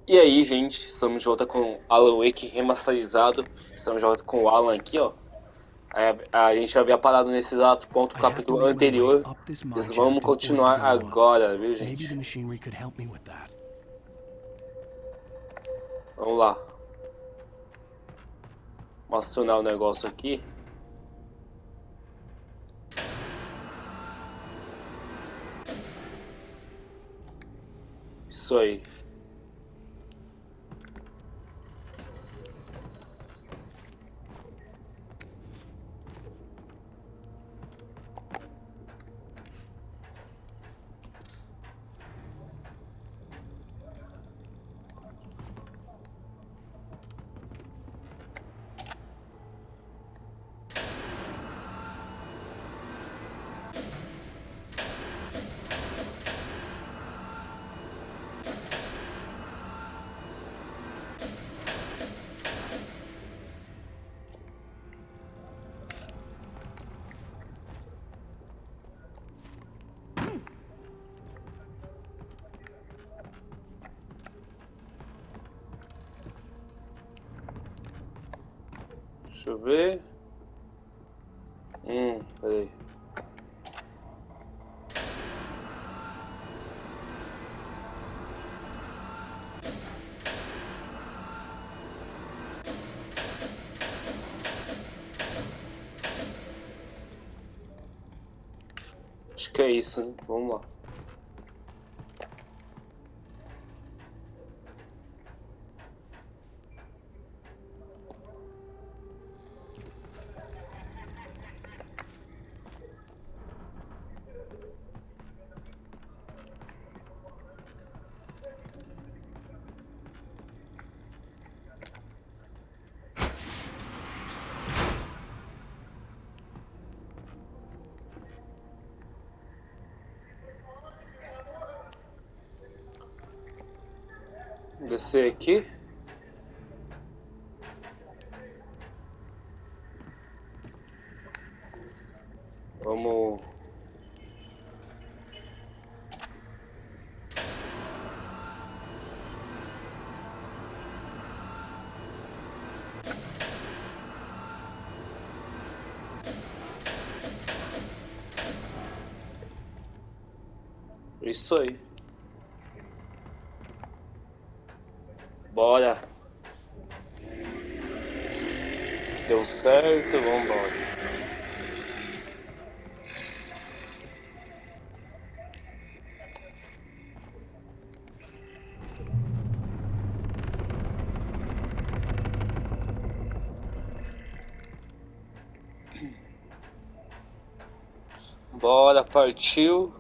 E aí, gente, estamos de volta com Alan Wake remasterizado. Estamos de volta com o Alan aqui, ó. A gente já havia parado nesse exato ponto do I have to capítulo make my way anterior. up this Mas mine vamos shaft in order to continuar go on. agora, viu, Maybe the gente? machinery could help me with that. Vamos lá. Mostrar o negócio aqui. Isso aí. Deixa eu ver. Peraí. Acho que é isso, né? Vamos lá. Descer aqui. Vamos. Isso aí. Bora. Deu certo, vamos embora. Bora, partiu.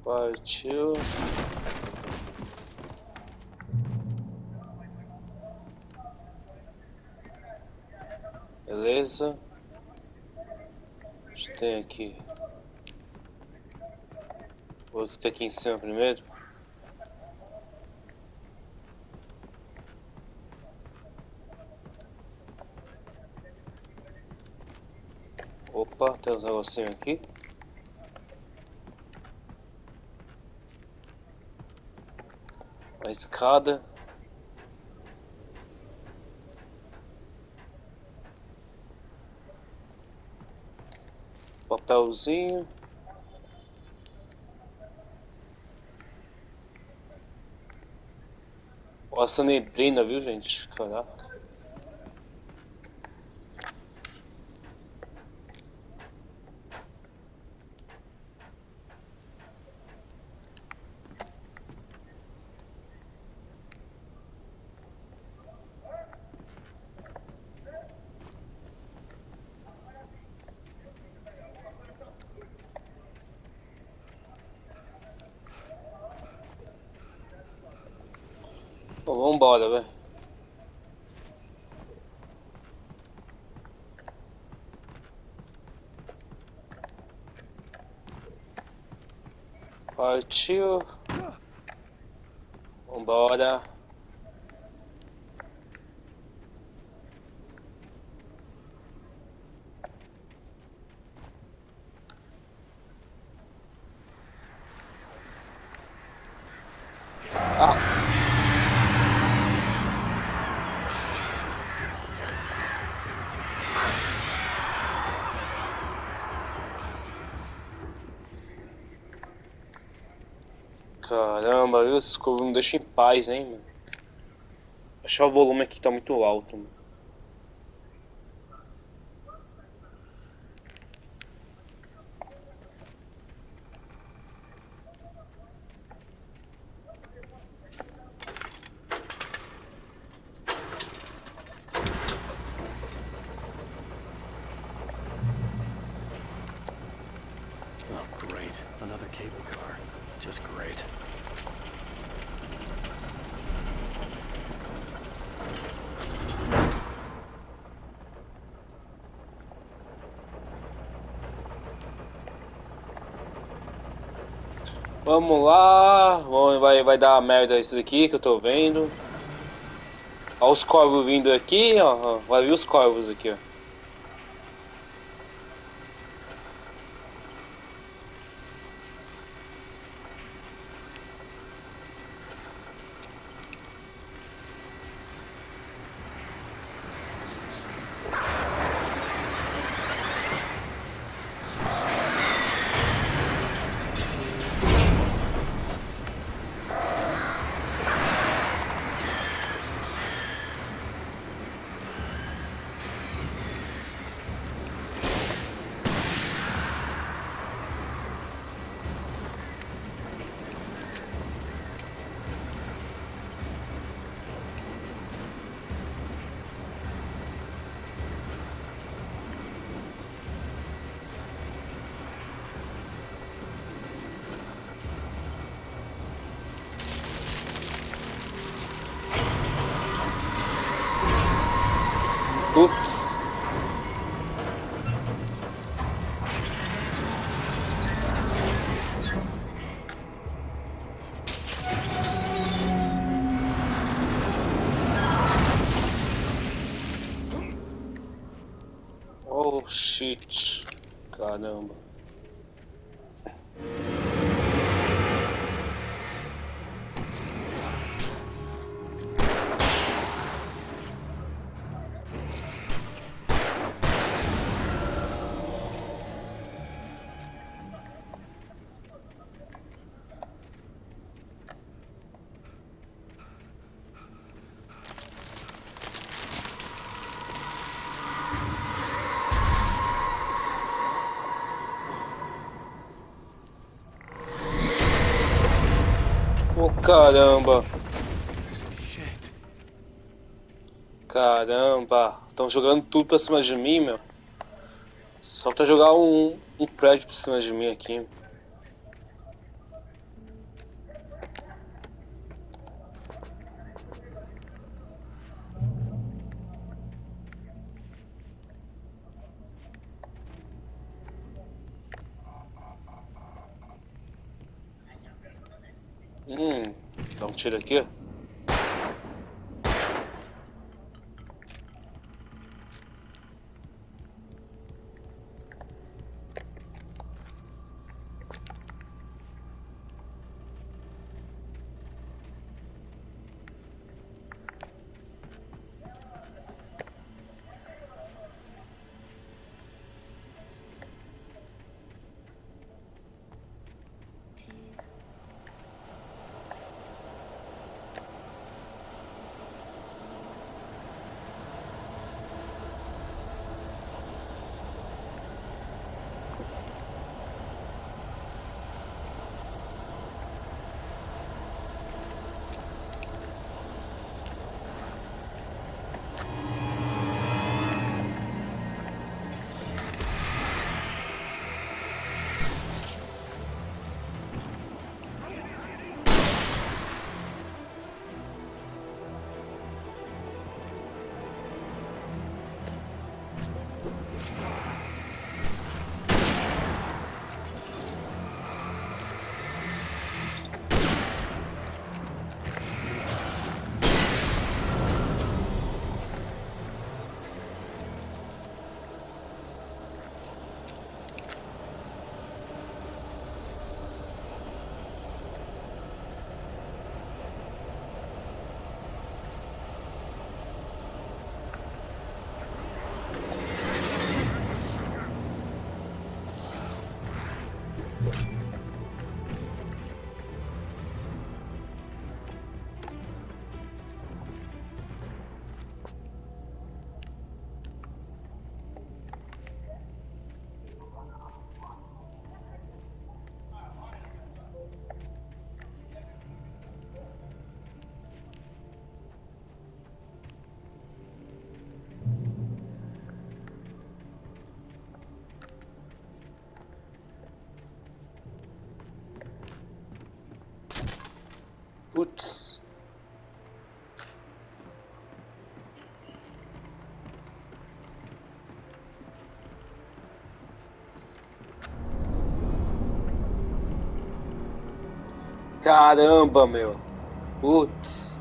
Partiu. Beleza. A gente tem aqui. Vou ter aqui em cima primeiro. Opa, tem uns negocinhos aqui. Uma escada. Papelzinho. Nossa, neblina, viu, gente? Caraca. Bom, vambora, velho. Partiu. Vambora. Caramba, viu? Esse corvo não deixa em paz, hein, mano. Achar o volume aqui tá muito alto, mano. Oh, great. Another cable car. Just great. Vamos lá. Vai dar merda isso daqui que eu tô vendo. Olha os corvos vindo aqui, ó. Vai ver os corvos aqui, ó. Ups. Oh shit. Caramba. Oh caramba. Shit. Caramba. Estão jogando tudo pra cima de mim, meu. Só pra jogar um prédio por cima de mim aqui. Dá um tiro aqui, ó. Putz. Caramba, meu. Putz.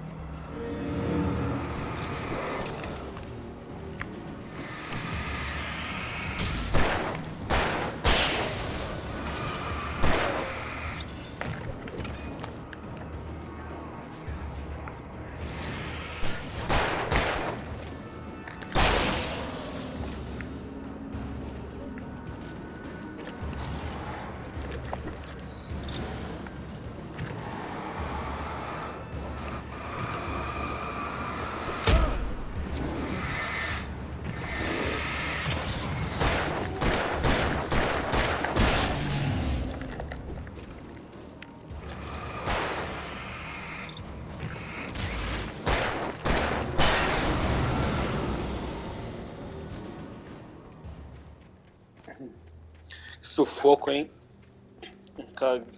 Sufoco, hein?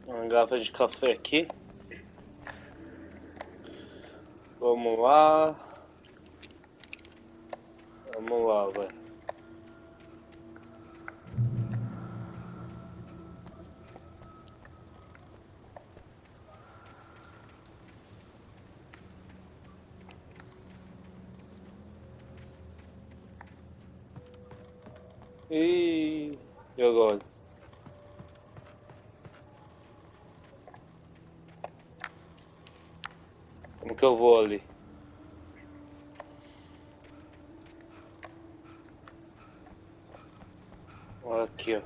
Uma garrafa de café aqui. Vamos lá. Vamos lá, vai. E agora? Como que eu vou ali? Aqui, ó.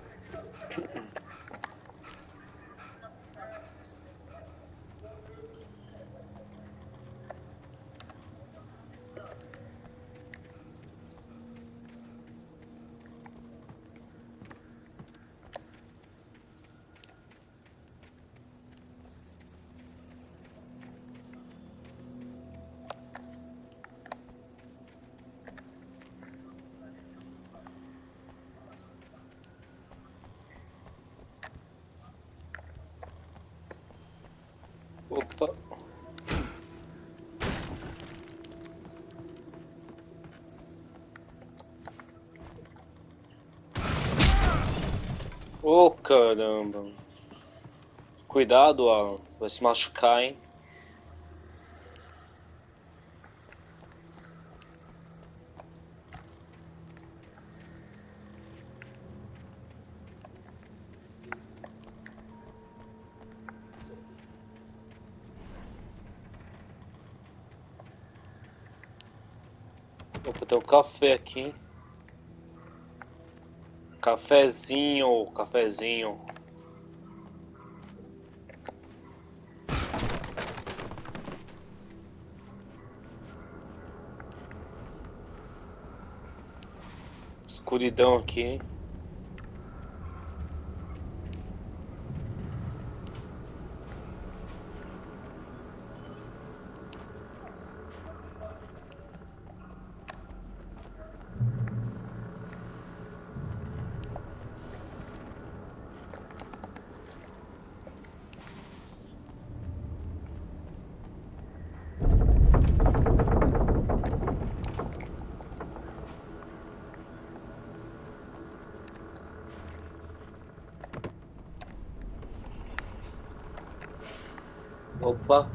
Opa. Ô, caramba. Cuidado, Alan. Vai se machucar, hein? Opa, tem um café aqui, hein? Cafezinho, cafezinho. Escuridão aqui, hein? Opa.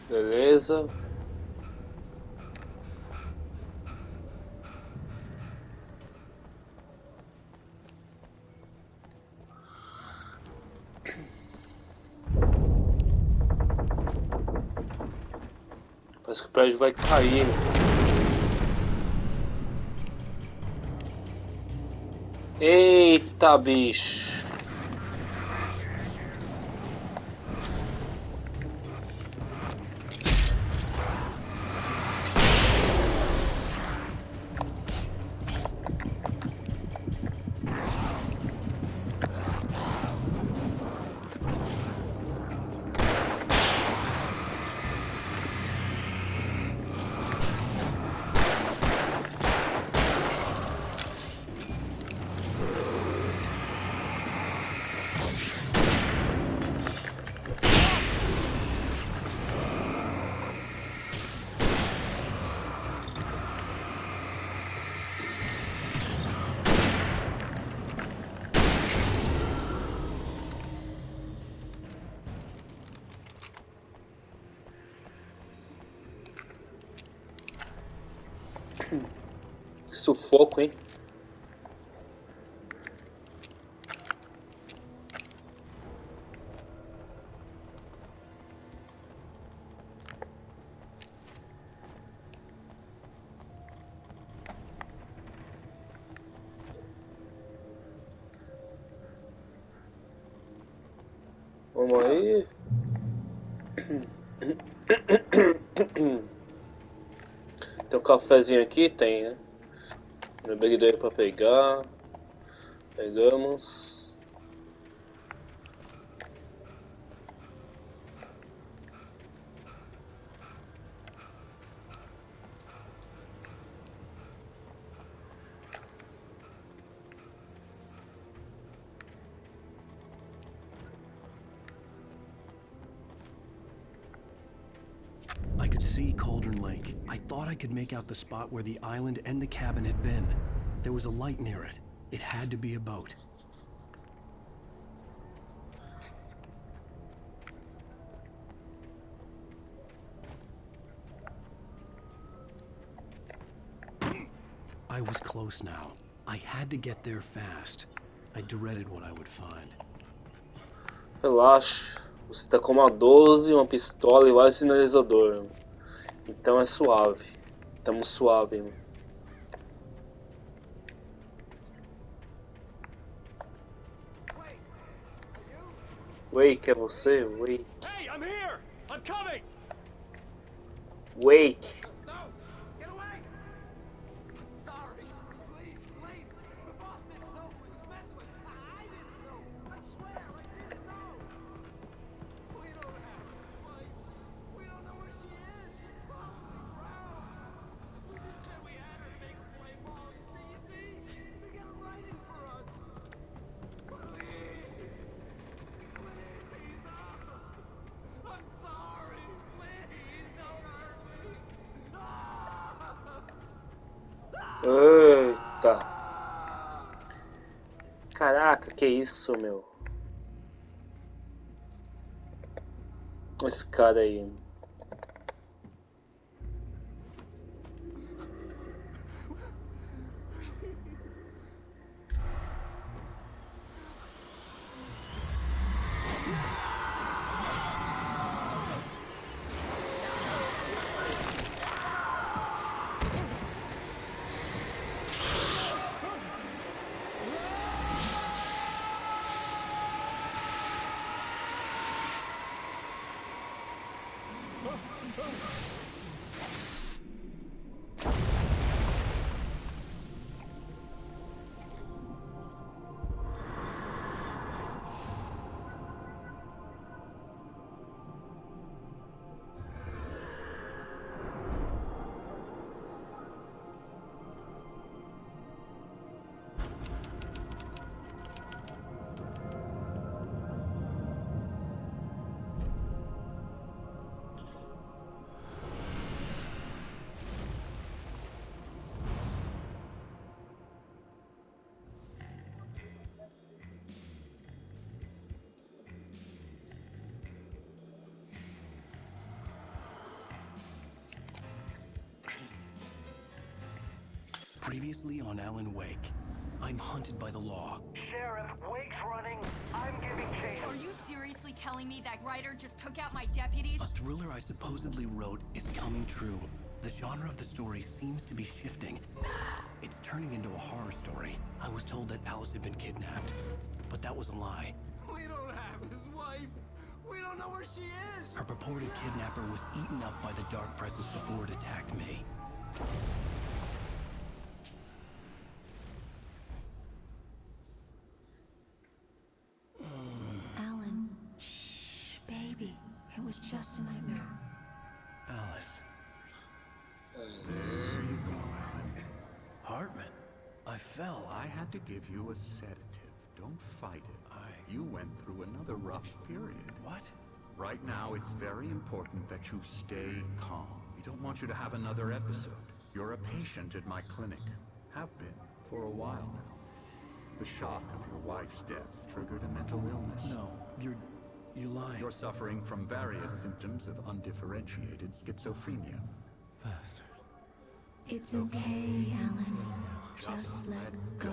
Beleza. Parece que o prédio vai cair. Eita, bicho. Que sufoco, hein? Vamos aí. Tem um cafezinho aqui? Tem, né? Bebedeira pra pegar. Pegamos. I could see Cauldron Lake. I thought I could make out the spot where the island and the cabin had been. There was a light near it. It had to be a boat. I was close now. I had to get there fast. I dreaded what I would find. Relaxa. Você tá com uma 12, uma pistola e vários sinalizadores. Então é suave. Tamo suave, mano. Wake, é você? Wake. Hey, I'm here! I'm coming! Wake. No! Get away! Sorry. Please, leave. The boss didn't know who he was messing with. I didn't know. I swear, I didn't know. We don't have her wife. We don't know where she is. She's probably drowned. We just said we had her to make her play ball. You see? They got him writing for us. Please. Please. I'm sorry. Please, don't hurt me. Eita. Caraca, que isso, meu? Esse cara aí. Previously on Alan Wake, I'm hunted by the law. Sheriff, Wake's running. I'm giving chase. Are you seriously telling me that writer just took out my deputies? A thriller I supposedly wrote is coming true. The genre of the story seems to be shifting. It's turning into a horror story. I was told that Alice had been kidnapped, but that was a lie. We don't have his wife. We don't know where she is. Her purported kidnapper was eaten up by the dark presence before it attacked me. Alan, shh, baby. It was just a nightmare. Alice. There you go, Alan. Hartman. I fell. I had to give you a sedative. Don't fight it. You went through another rough period. What? Right now, it's very important that you stay calm. We don't want you to have another episode. You're a patient at my clinic. Have been for a while now. The shock of your wife's death triggered a mental illness. No, you're lying. You're suffering from various symptoms of undifferentiated schizophrenia. Bastard. It's okay, Alan. Just let go.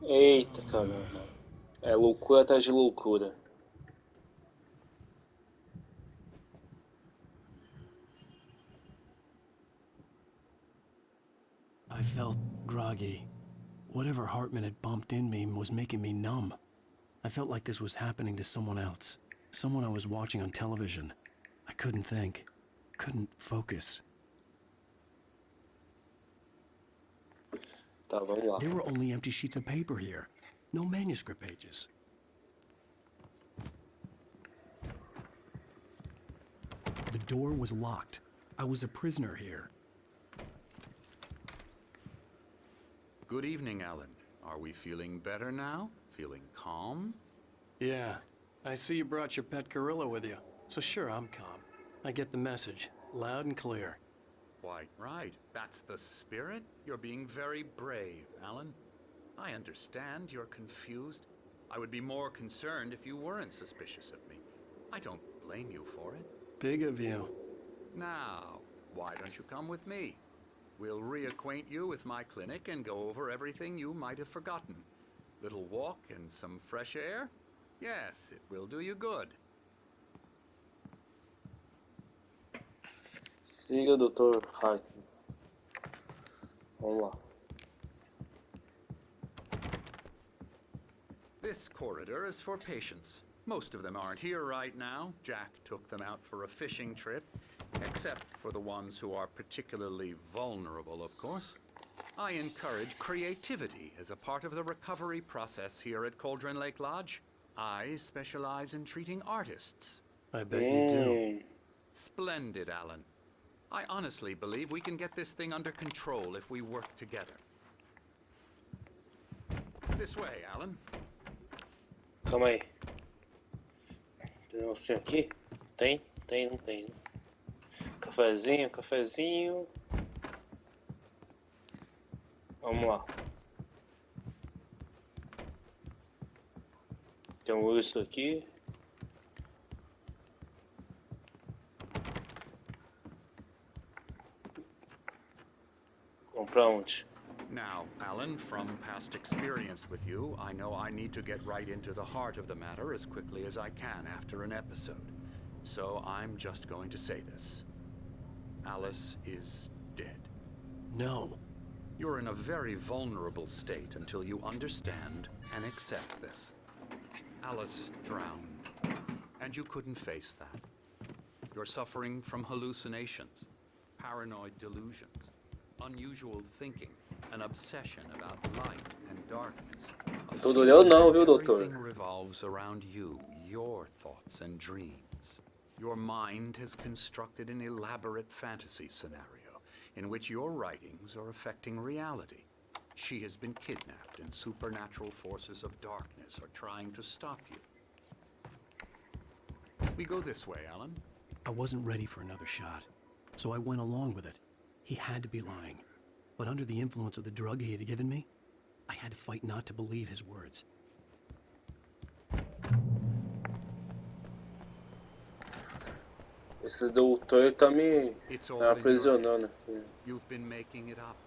Eita, caramba. É loucura atrás de loucura. I felt groggy. Whatever Hartman had bumped in me was making me numb. I felt like this was happening to someone else. Someone I was watching on television. I couldn't think. Couldn't focus. Tá, vamos lá. There were only empty sheets of paper here. No manuscript pages. The door was locked. I was a prisoner here. Good evening, Alan. Are we feeling better now? Feeling calm? Yeah, I see you brought your pet gorilla with you. So sure, I'm calm. I get the message, loud and clear. Quite right. That's the spirit. You're being very brave, Alan. I understand you're confused. I would be more concerned if you weren't suspicious of me. I don't blame you for it. Big of you. Now, why don't you come with me? We'll reacquaint you with my clinic and go over everything you might have forgotten. Little walk and some fresh air? Yes, it will do you good. Siga o Dr. Hartman. Vamos lá. This corridor is for patients. Most of them aren't here right now. Jack took them out for a fishing trip, except for the ones who are particularly vulnerable, of course. I encourage creativity as a part of the recovery process here at Cauldron Lake Lodge. I specialize in treating artists. I bet you do. Splendid, Alan. I honestly believe we can get this thing under control if we work together. This way, Alan. Calma aí. Tem um negocinho aqui? Tem? Tem, não tem. Cafezinho, cafezinho. Vamos lá. Tem um urso aqui. Vamos pra onde? Now, Alan, from past experience with you, I know I need to get right into the heart of the matter as quickly as I can after an episode. So I'm just going to say this. Alice is dead. No. You're in a very vulnerable state until you understand and accept this. Alice drowned, and you couldn't face that. You're suffering from hallucinations, paranoid delusions, unusual thinking, an obsession about light and darkness. Tudo eu não, viu, doutor? Everything revolves around you, your thoughts and dreams. Your mind has constructed an elaborate fantasy scenario in which your writings are affecting reality. She has been kidnapped, and supernatural forces of darkness are trying to stop you. We go this way, Alan. I wasn't ready for another shot, so I went along with it. He had to be lying. But under the influence of the drug he had given me, I had to fight not to believe his words. Esse doutor tá me aprisionando aqui. You've been making it up.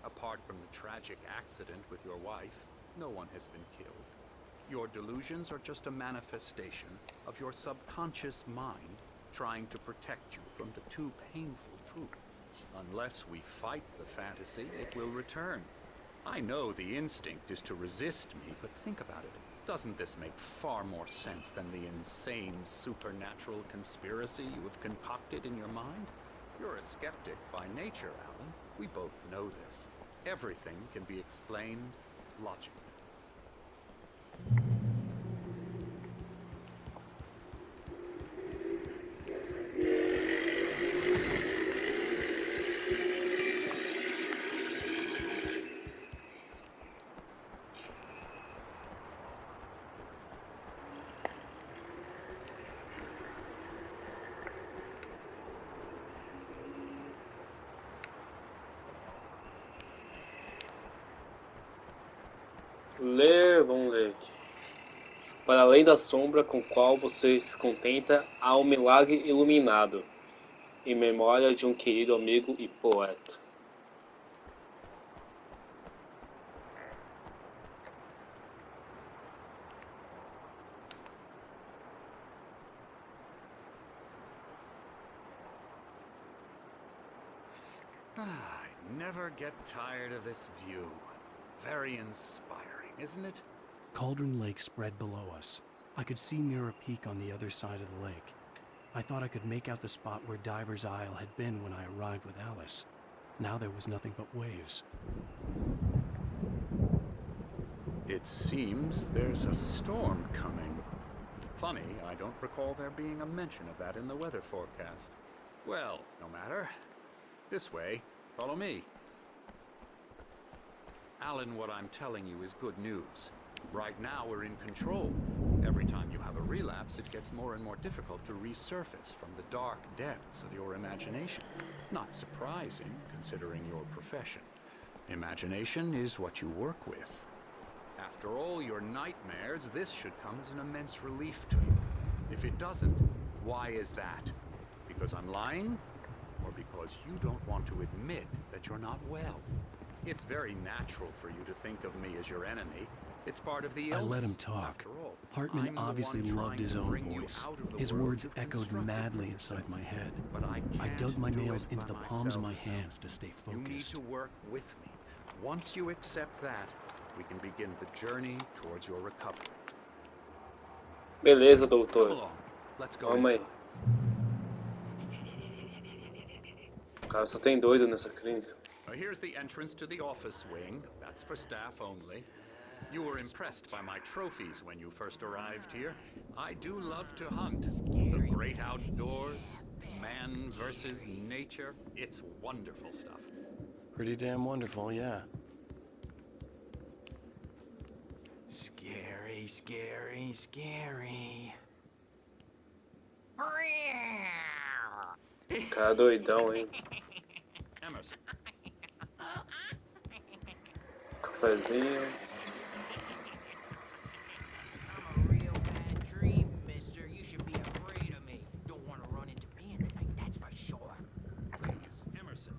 Apart from the tragic accident with your wife, no one has been killed. Your delusions are just a manifestation of your subconscious mind trying to protect you from the too painful truth. Unless we fight the fantasy, it will return. I know the instinct is to resist me, but think about it. Doesn't this make far more sense than the insane supernatural conspiracy you have concocted in your mind? You're a skeptic by nature, Alan. We both know this. Everything can be explained logically. Vamos ler aqui. Para além da sombra com qual você se contenta, há um milagre iluminado, em memória de um querido amigo e poeta. I never get tired of this view. Very inspiring, isn't it? Cauldron Lake spread below us. I could see Mirror Peak on the other side of the lake. I thought I could make out the spot where Diver's Isle had been when I arrived with Alice. Now there was nothing but waves. It seems there's a storm coming. Funny, I don't recall there being a mention of that in the weather forecast. Well, no matter. This way. Follow me. Alan, what I'm telling you is good news. Right now we're in control. Every time you have a relapse, it gets more and more difficult to resurface from the dark depths of your imagination. Not surprising, considering your profession. Imagination is what you work with. After all your nightmares, this should come as an immense relief to you. If it doesn't, why is that? Because I'm lying? Or because you don't want to admit that you're not well? It's very natural for you to think of me as your enemy. It's part of the illness. I let him talk. After all, Hartman I'm the obviously one loved trying his to own bring you voice. out of the His world words you've echoed constructed madly for inside yourself. my head. But I I can't dug my do nails it into by the palms of my myself. hands to stay You need focused. to work with me. Once you accept that, we can begin the journey towards your recovery. Beleza, Come doutor. along. Let's go Vamos aí. inside. Cara, só tem doido nessa clínica. Here's the entrance to the office wing. That's for staff only. You were impressed by my trophies when you first arrived here. I do love to hunt. The great outdoors, man versus nature. It's wonderful stuff. Pretty damn wonderful, yeah. Scary, scary, scary. Cara doidão, hein? Emerson, Cafezinho. I'm a real bad dream, mister. You should be afraid of me. Don't want to run into me in the night, that's for sure. please, Emerson.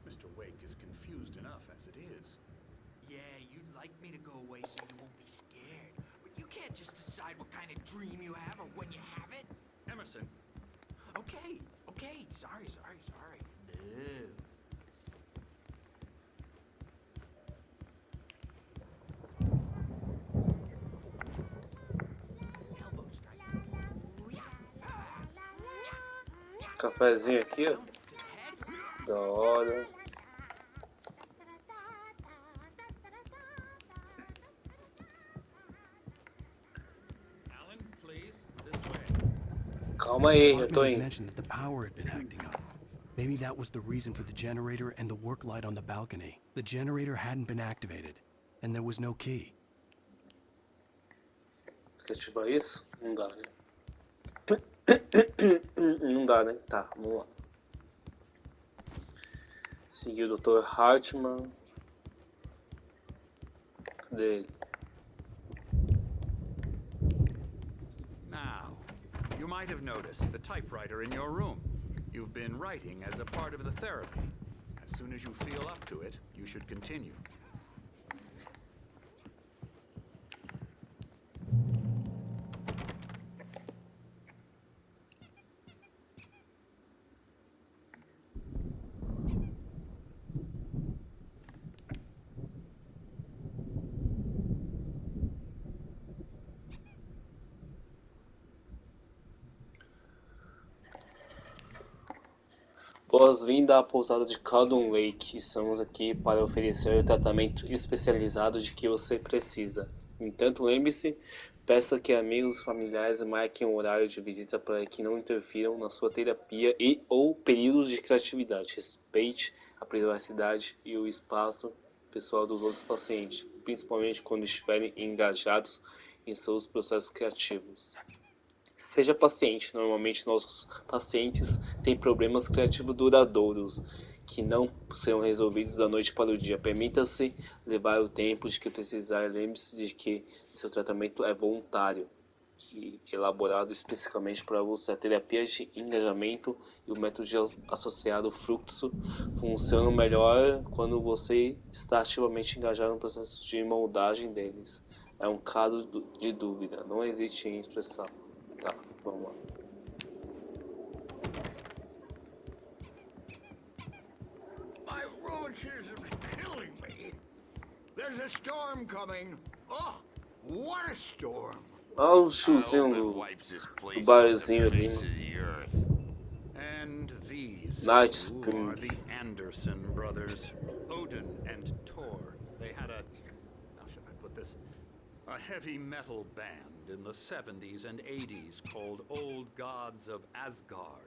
Mr. Wake is confused enough as it is. Yeah, you'd like me to go away so you won't be scared. But you can't just decide what kind of dream you have or when you have it. Emerson, Okay, okay. Sorry. Ew. Elbow strike. Ooh, yeah. Cafezinho aqui, ó. To the head. Da hora. Alan, please, this way. Calma aí, já tô Hartman had indo. mentioned that the power had been acting up. Maybe that was the reason for the generator and the work light on the balcony. The generator hadn't been activated, and there was no key. Quer ativar isso? Não dá, né? Não dá, né? Tá, vamos lá. Seguir o Dr. Hartman. Cadê ele? Now, you might have noticed the typewriter in your room. You've been writing as a part of the therapy. As soon as you feel up to it, you should continue. Boas-vindas à pousada de Caldon Lake. Estamos aqui para oferecer o tratamento especializado de que você precisa. No entanto, lembre-se, peça que amigos e familiares marquem um horário de visita para que não interfiram na sua terapia e ou períodos de criatividade. Respeite a privacidade e o espaço pessoal dos outros pacientes, principalmente quando estiverem engajados em seus processos criativos. Seja paciente. Normalmente nossos pacientes têm problemas criativos duradouros que não serão resolvidos da noite para o dia. Permita-se levar o tempo de que precisar. Lembre-se de que seu tratamento é voluntário. elaborado especificamente para você. A terapia de engajamento e o método associado fluxo funcionam melhor quando você está ativamente engajado no processo de moldagem deles. É um caso de dúvida, não existe expressão. Tá, vamos lá. My rheumatism's killing me. There's a storm coming. Oh, what a storm. Ah, o I tiozinho hope it do wipes this place off the barzinho ali, face né? of the earth. And these Night two Spring. are the Anderson brothers, Odin and Tor. They had how should I put this? A heavy metal band in the 70s and 80s called Old Gods of Asgard.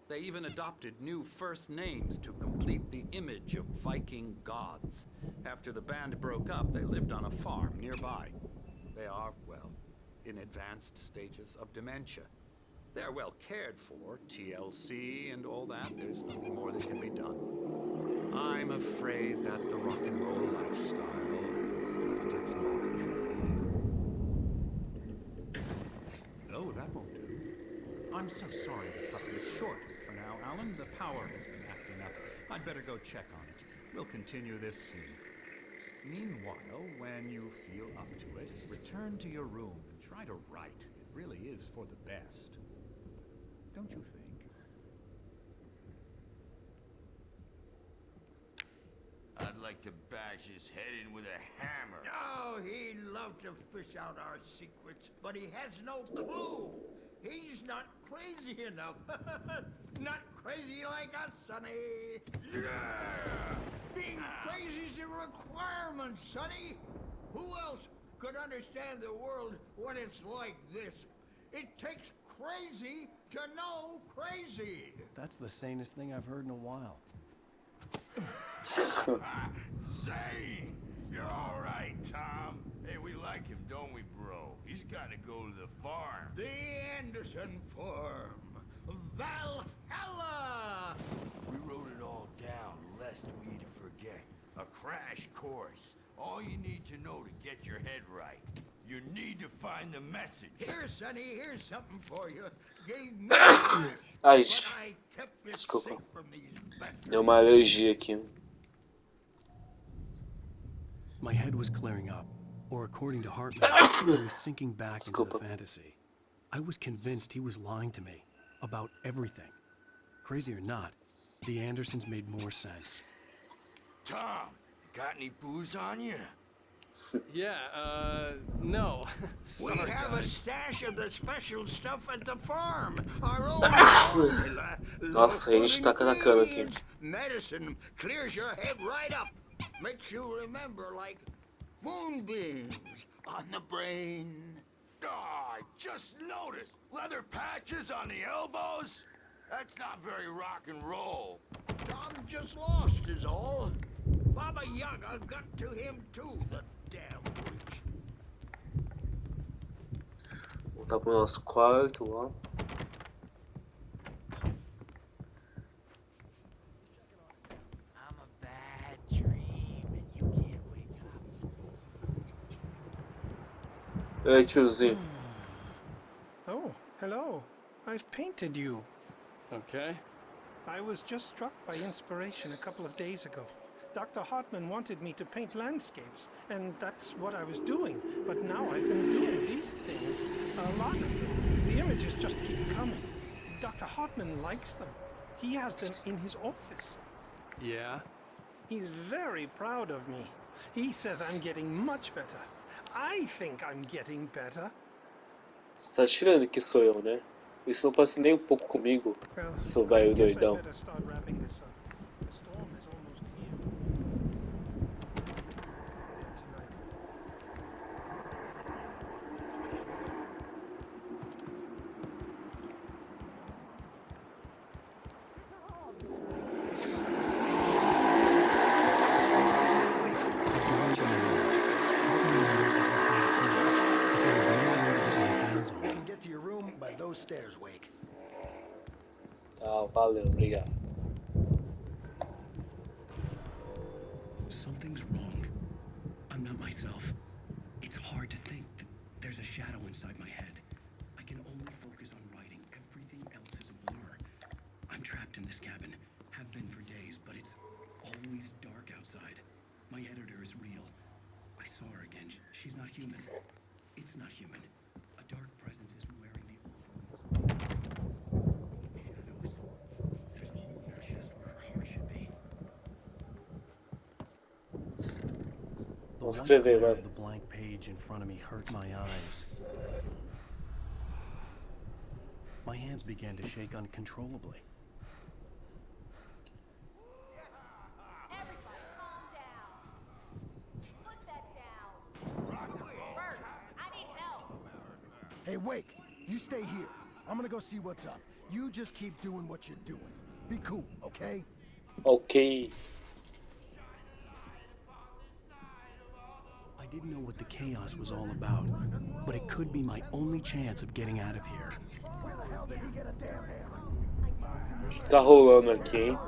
They even adopted new first names to complete the image of Viking gods. After the band broke up, they lived on a farm nearby. They are, well, in advanced stages of dementia. They're well cared for, TLC and all that. There's nothing more that can be done. I'm afraid that the rock and roll lifestyle has left its mark. Oh, that won't do. I'm so sorry to cut this short for now, Alan. The power has been acting up. I'd better go check on it. We'll continue this soon. Meanwhile, when you feel up to it, return to your room and try to write. It really is for the best. Don't you think? I'd like to bash his head in with a hammer. Oh, he'd love to fish out our secrets, but he has no clue. He's not crazy enough. Not crazy like us, Sonny. Yeah! Being crazy's a requirement, Sonny. Who else could understand the world when it's like this? It takes crazy to know crazy. That's the sanest thing I've heard in a while. Say, you're all right, Tom. Hey, we like him, don't we, bro? He's got to go to the farm. The Anderson Farm. Valhalla! We wrote it all down, lest we'd forget. A crash course. All you need to know to get your head right. You need to find the message. Here, Sonny, here's something for you. Gave me Ai, but I kept it desculpa. safe from these bastards. Deu uma alergia aqui. My head was clearing up, or according to Hartman, I was sinking back into the Desculpa. fantasy. I was convinced he was lying to me about everything. Crazy or not, the Andersons made more sense. Tom, got any booze on you? Yeah, no. We Sorry, have a guys. stash of the special stuff at the farm. Our own formula. Nossa, a gente tá Local atacando aqui. ingredients, medicine clears your head right up. Makes you remember like moonbeams on the brain. Oh, I just noticed. Leather patches on the elbows? That's not very rock and roll. Tom just lost is all. Baba Yaga got to him too, the damn witch. Voltar pro nosso quarto lá. I'm a bad dream and you can't wake up. Ei, tiozinho. Oh, hello. I've painted you. Okay. I was just struck by inspiration a couple of days ago. Dr. Hartman wanted me to paint landscapes, and that's what I was doing. But now I've been doing these things, a lot of them. The images just keep coming. Dr. Hartman likes them. He has them in his office. Yeah? He's very proud of me. He says I'm getting much better. I think I'm getting better. Você tá tirando que sou eu, né? Isso não parece nem um pouco comigo, Well, seu I velho guess I doidão. better start wrapping this up. The storm is almost here. Tonight. The doors were locked. Hartman knows that we had keys, but there was no way to get my hands on You them. can get to your room by those stairs, Wake. Tá, valeu, obrigado. Something's wrong. I'm not myself. It's hard to think. There's a shadow inside my head. in this cabin. Have been for days, but it's always dark outside. My editor is real. I saw her again. She's not human. It's not human. A dark presence is wearing the shadows. There's a hole in her chest where her heart should be. The Vamos white escrever, glare vai. of the blank page in front of me hurt my eyes. My hands began to shake uncontrollably. Everybody, calm down. Put that down. Bert, I need help. Hey, Wake, you stay here. I'm gonna go see what's up. You just keep doing what you're doing. Be cool, okay? Ok. I didn't know what the chaos was all about, but it could be my only chance of getting out of here. O que tá rolando aqui, hein?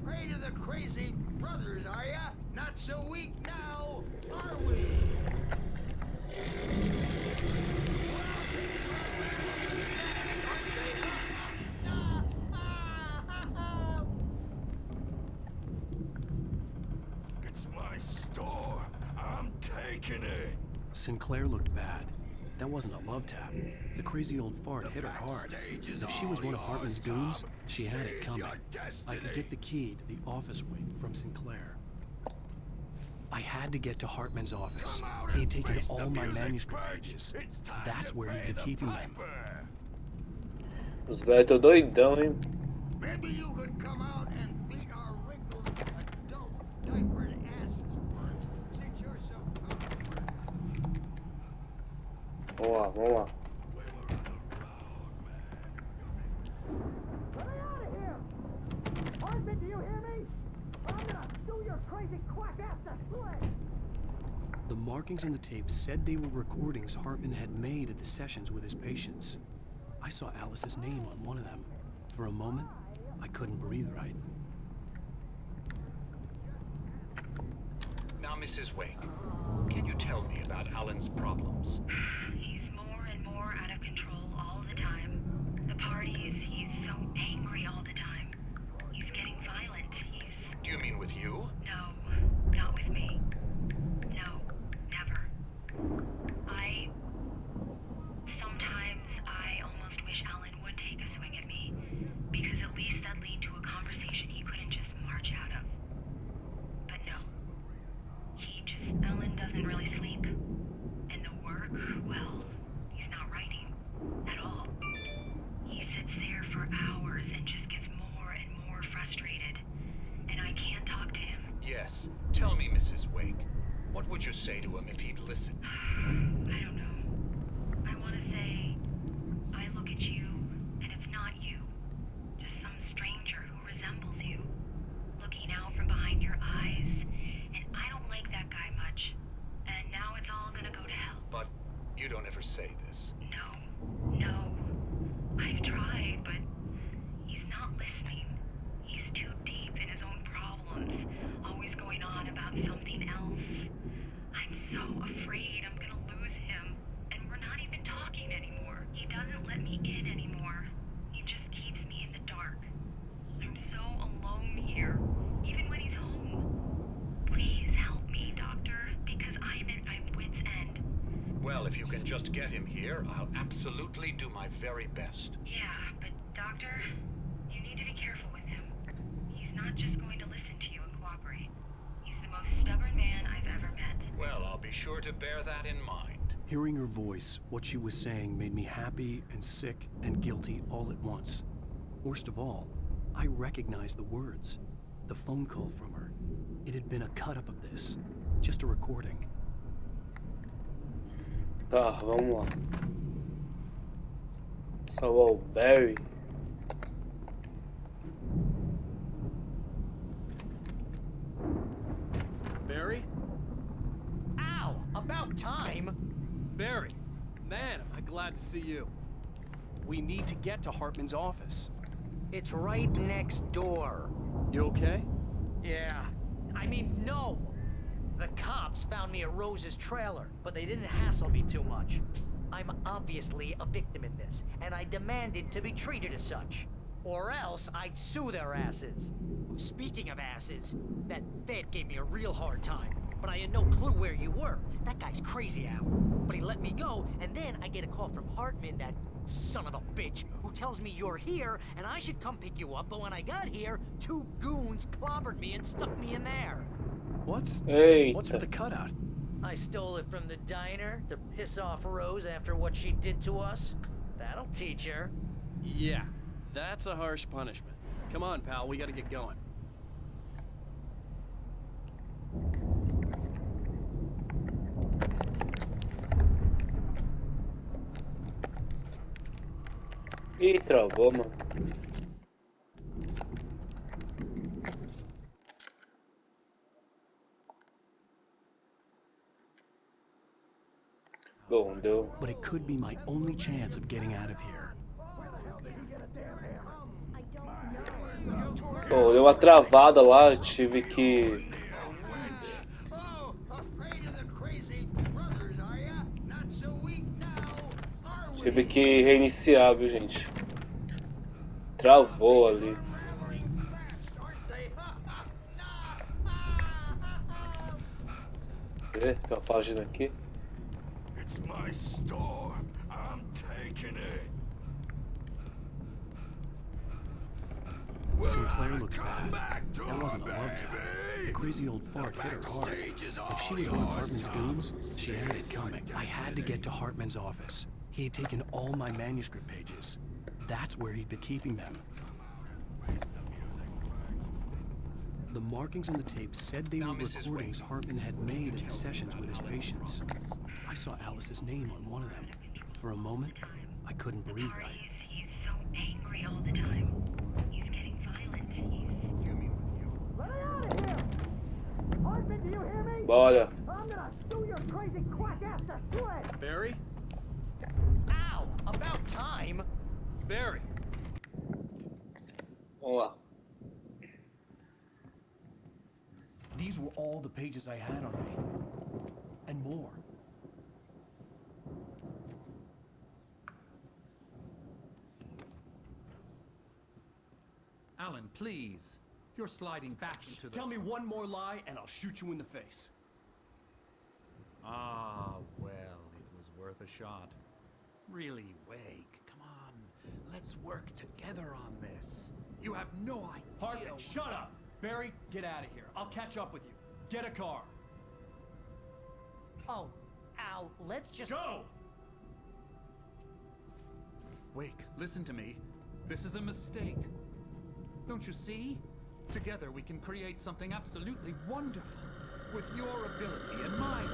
Afraid of the crazy brothers, are ya? Not so weak now, are we? It's my store. I'm taking it. Sinclair looked bad. That wasn't a love tap. The crazy old fart hit her hard. If she was one of Hartman's goons, she had it coming. I could get the key to the office wing from Sinclair. I had to get to Hartman's office. He had taken all my manuscript pages. That's where he'd be keeping them. Os velhos tão doidão, hein? Maybe you could come out and beat our wrinkled adult diapered asses once, since you're so tough. Vamos lá, vamos lá. Get me out of here! Hartman, do you hear me? I'm gonna do your crazy quack ass to shreds! The markings on the tape said they were recordings Hartman had made at the sessions with his patients. I saw Alice's name on one of them. For a moment, I couldn't breathe right. Now, Mrs. Wake, can you tell me about Alan's problems? He's more and more out of control all the time. The parties, he's so angry all the time. He's getting violent. Do you mean with you? No, not with me. No, never. Sometimes I almost wish Alan would take a swing at me, because at least that'd lead to a conversation he couldn't just march out of. But no. Alan doesn't really sleep. And the work, well, he's not writing at all. He sits there for hours and just gets more and more frustrated. And I can't talk to him. Yes. Tell me, Mrs. Wake, what would you say to him if he'd listen? I don't know. I want to say, I look at you, and it's not you. Just some stranger who resembles you. Looking out from behind your eyes. And I don't like that guy much. And now it's all gonna go to hell. But you don't ever say this. No. I've tried, but he's not listening. He's too deep in his own problems, always going on about something else. I'm so afraid I'm gonna lose him, and we're not even talking anymore. He doesn't let me in anymore. He just keeps me in the dark. I'm so alone here, even when he's home. Please help me, Doctor, because I'm at my wit's end. Well, if you can just get him here, I'll absolutely do my very best. Yeah, but Doctor, you need to be careful with him. He's not just going to listen to you and cooperate. He's the most stubborn man I've ever met. Well, I'll be sure to bear that in mind. Hearing her voice, what she was saying made me happy and sick and guilty all at once. Worst of all, I recognized the words. The phone call from her. It had been a cut-up of this. Just a recording. Tá, vamos lá. Salvar o Barry. Barry? Ow! About time! Barry, man, am I glad to see you. We need to get to Hartman's office. It's right next door. You okay? Yeah. I mean, no! The cops found me at Rose's trailer, but they didn't hassle me too much. I'm obviously a victim in this, and I demanded to be treated as such. Or else I'd sue their asses. Speaking of asses, that Fed gave me a real hard time, but I had no clue where you were. That guy's crazy, Al. But he let me go, and then I get a call from Hartman, that son of a bitch, who tells me you're here, and I should come pick you up, but when I got here, 2 goons clobbered me and stuck me in there. What's with the cutout? I stole it from the diner to piss off Rose after what she did to us. That'll teach her. Yeah, that's a harsh punishment. Come on, pal, we gotta get going. Ih, travou, mano. Bom, deu. But it could be my only chance of getting out of here. Bom, deu uma travada lá, eu tive que. Oh, afraid of the crazy brothers, are ya? Not so weak now, are we? Tive que reiniciar, viu, gente? Travou ali. Cadê? Tem uma página aqui. It's my store. I'm taking it. Sinclair looked bad. That wasn't a love tap. The crazy old fart hit her hard. If she was one of Hartman's goons, she had it coming. I had to get to Hartman's office. He had taken all my manuscript pages. That's where he'd been keeping them. The markings on the tape said they were recordings Hartman had made at the sessions with his patients. I saw Alice's name on one of them. For a moment, I couldn't breathe right. He's so angry all the time. He's getting violent. Let me out of here! Hartman, do you hear me? Bora. I'm gonna sue your crazy quack ass to shreds! Barry? Ow! About time! Barry! Vamos lá. These were all the pages I had on me. And more. Alan, please. You're sliding back into the... Tell me one more lie and I'll shoot you in the face. Ah, well, it was worth a shot. Really, Wake, come on. Let's work together on this. You have no idea... Hartman, shut up! Barry, get out of here. I'll catch up with you. Get a car. Oh, Al, let's just... Go! Wake, listen to me. This is a mistake. Don't you see? Together we can create something absolutely wonderful. With your ability and mine.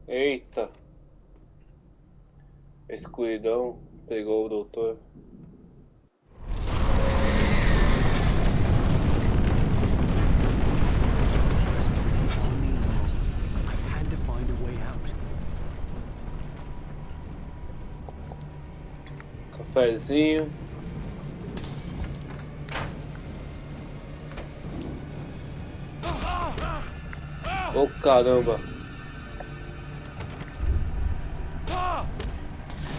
Eita. A escuridão pegou o doutor. I've had to find a way out. Cafezinho. Oh, caramba.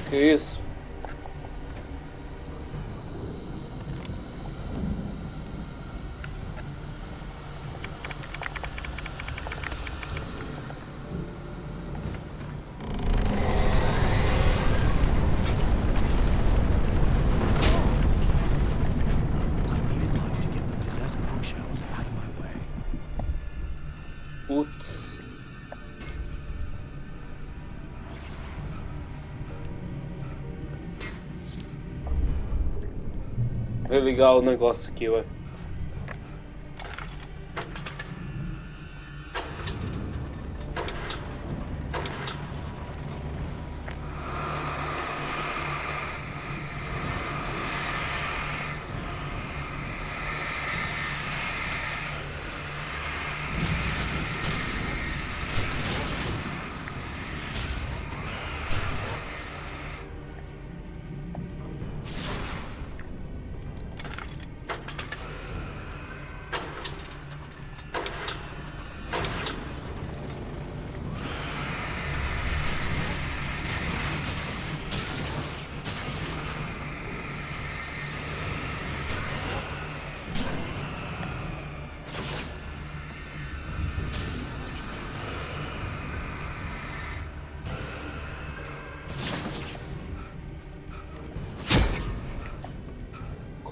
Que isso? Putz. Vou ligar o negócio aqui, ué.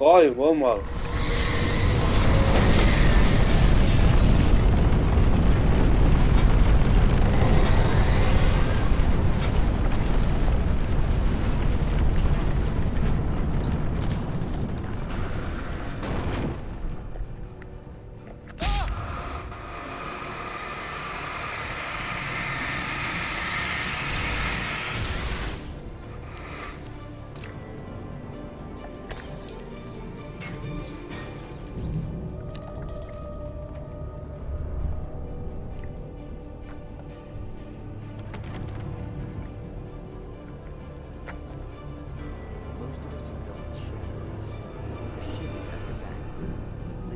Corre, vamos, mano.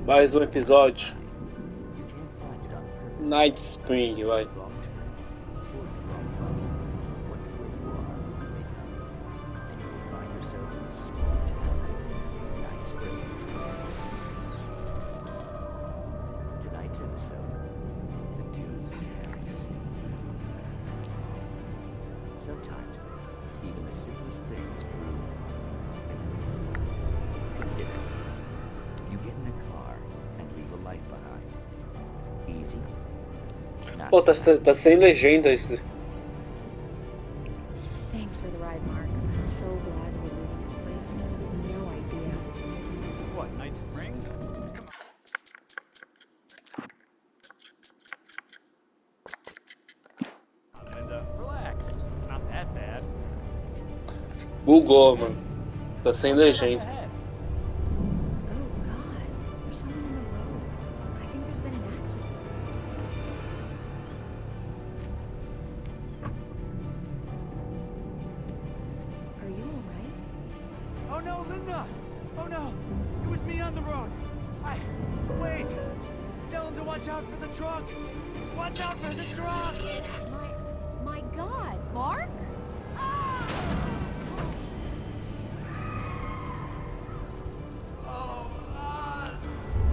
Mais um episódio. Night Spring, vai. Tonight's episode, the dudes have it. Sometimes, even the simplest things prove impossible. Consider, you get in a car and leave a life behind. Easy? Not Pô, tá sem legenda esse. Thanks for the ride, Mark. I'm so glad to be leaving this place. You have no idea. What, Night Springs? And relax. It's not that bad. Bugou, mano. Tá sem legenda. Oh, God. There's someone in the road. I think there's been an accident. Are you alright? Oh no, Linda! Oh no! It was me on the road! Wait! Tell him to watch out for the truck! Watch out for the truck! My God, Mark? Oh,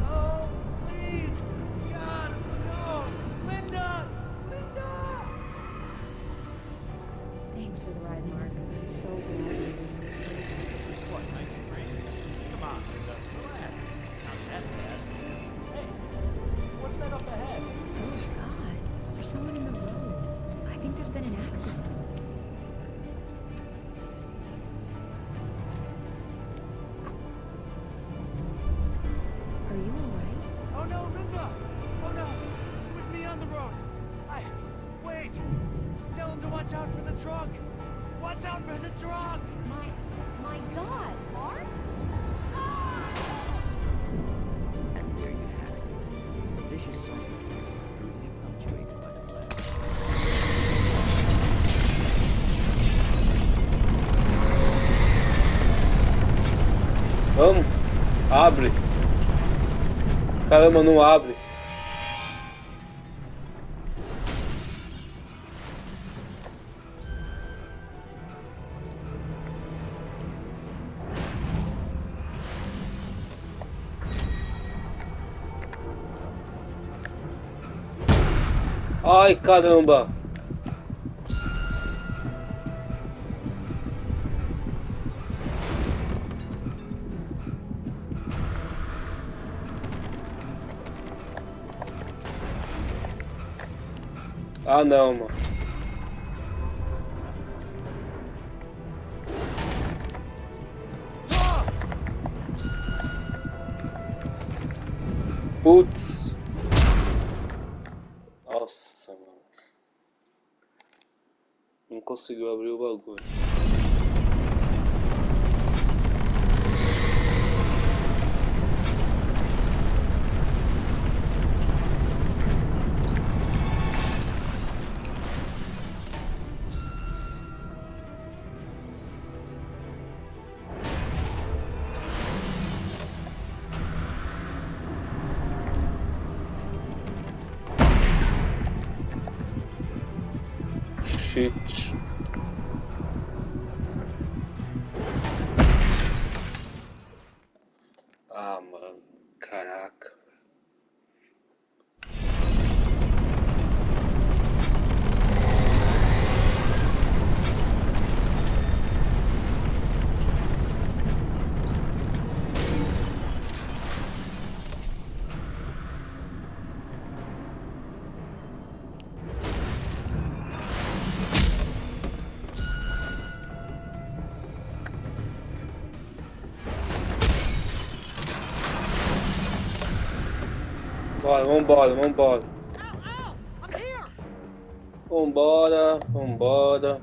no, please! God, no! Linda! Linda! Thanks for the ride, Mark. I'm so glad to be leaving this place. What, Night Springs? Come on, Linda. Relax. It's not that bad. Hey, what's that up ahead? Oh, God. There's someone in the road. I think there's been an accident. Are you alright? Oh no, Linda! Oh no! It was me on the road! Wait! Tell him to watch out for the truck! Watch out for the truck! My God, Mark? And there you have it. A vicious cycle, brutally punctuated by the last. Vamos. Abre. Caramba, não abre. Ai, caramba. Ah, não, mano. Putz. Nossa, mano. Não conseguiu abrir o bagulho. Shit. Ah, mano. Caraca. Bora, vambora, vambora. Al, I'm here. Vambora, vambora.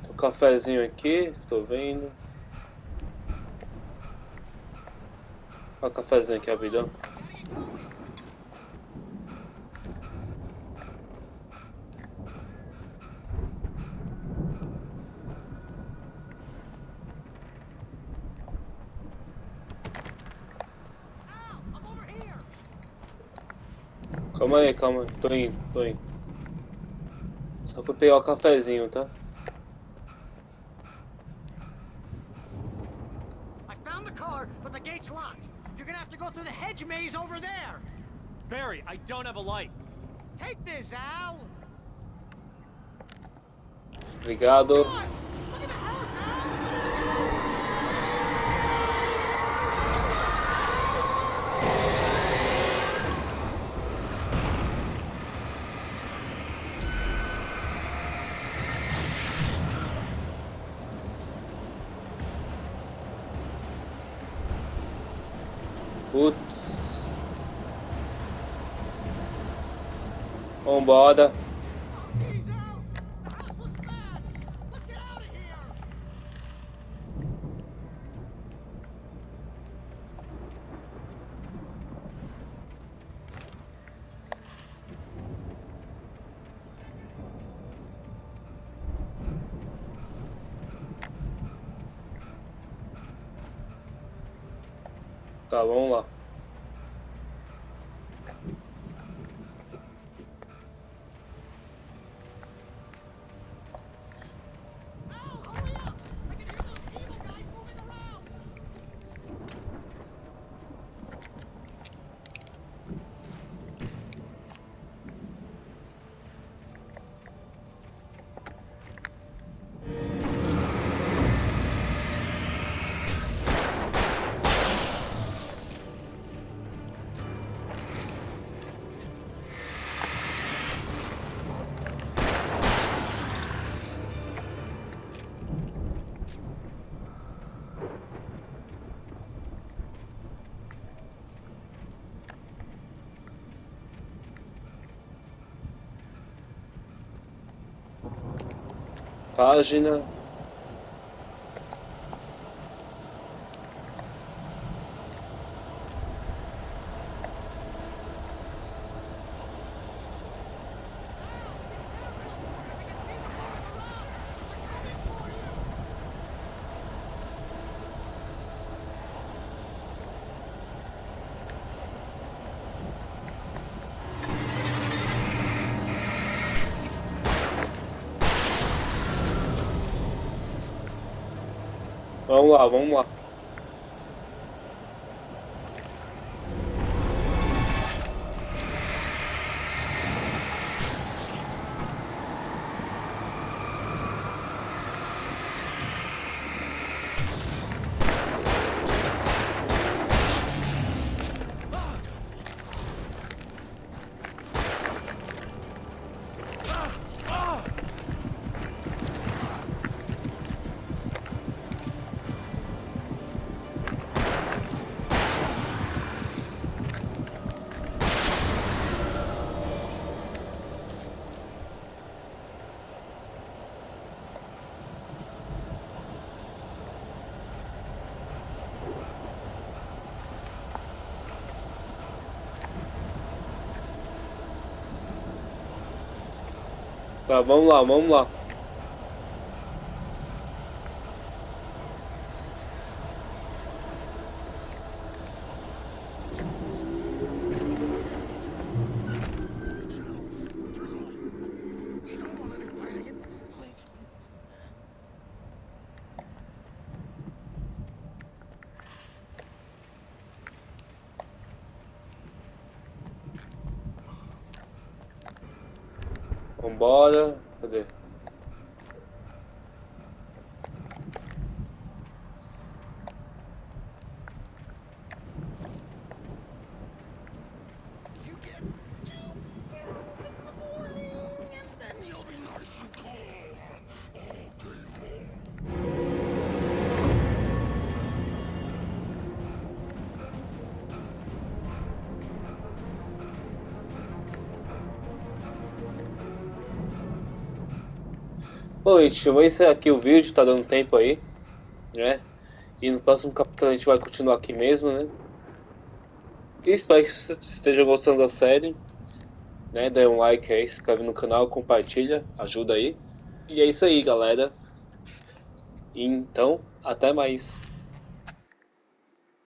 Tô cafezinho aqui, tô vendo. Olha o cafezinho aqui, rapidão. Al, I'm over here. Calma aí, calma aí. Tô indo, tô indo. Só fui pegar o cafezinho, tá? I found the car, but the gate's locked. You're gonna have to go through the hedge maze over there. Barry, I don't have a light. Take this, Al. Obrigado. Look at the house, Al. Putz. Vambora. Jeez, Al, the house looks bad. Let's get out of here. Tá, vamos lá. Al, hurry up. I can hear those evil guys moving around. Página. Vamos lá, vamos lá. Tá, vamos lá, vamos lá. Vambora. Cadê? Bom, gente, eu vou encerrar aqui o vídeo, tá dando tempo aí, né? E no próximo capítulo a gente vai continuar aqui mesmo, né? E espero que você esteja gostando da série, né? Dê um like aí, se inscreve no canal, compartilha, ajuda aí. E é isso aí, galera. Então, até mais.